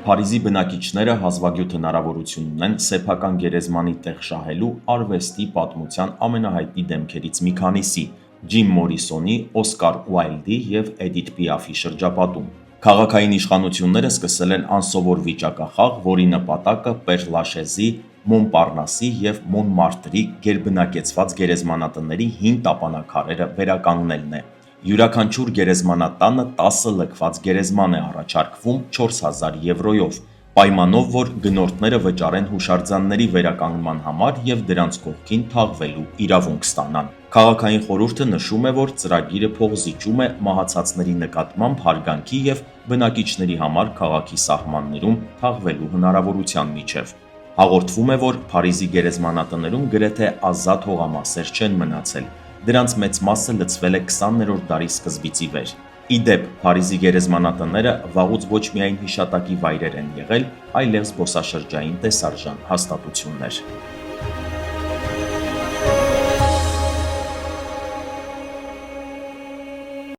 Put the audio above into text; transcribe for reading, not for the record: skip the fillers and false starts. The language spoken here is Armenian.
Փարիզի բնակիչները հազվագյուտ հնարավորություն ունեն սեփական գերեզմանի տեղ շահելու արվեստի պատմության ամենահայտնի դեմքերից մի քանիսի՝ Ջիմ Մորիսոնի, Օսկար Ուայլդի և Էդիթ Պիաֆի շրջապատում։ Քաղաքային իշխանությունները սկսել են անսովոր վիճակախաղ, որի նպատակը Պեր Լաշեզի, Մոնպարնասի և Մոնմարտրի գերբնակեցված գերեզմանատների հին տապանաքարերը վերականգնելն է։ Յուրաքանչյուր գերեզմանատանը 10 լքված գերեզման է առաջարկվում 4000 եվրոյով, պայմանով, որ գնորդները վճարեն հուշարձանների վերականգնման համար և դրանց կողքին թաղվելու իրավունք ստանան։ Քաղաքային խորհուրդը նշում է, որ ծրագիրը փոխզիջում է մահացածների նկատմամբ հարգանքի և բնակիչների համար քաղաքի սահմաններում թաղվելու հնարավորության միջև։ Հաղորդվում է, որ Փարիզի գերեզմանատներում գրեթե ազատ հողամասեր չեն մնացել, դրանց մեծ մասը լցվել է 20-րդ դարի սկզբից ի վեր։ Ի դեպ, Փարիզի գերեզմանատները վաղուց ոչ միայն հիշատակի վայրեր են եղել, այլև զբոսաշրջային տեսարժան հաստատություններ։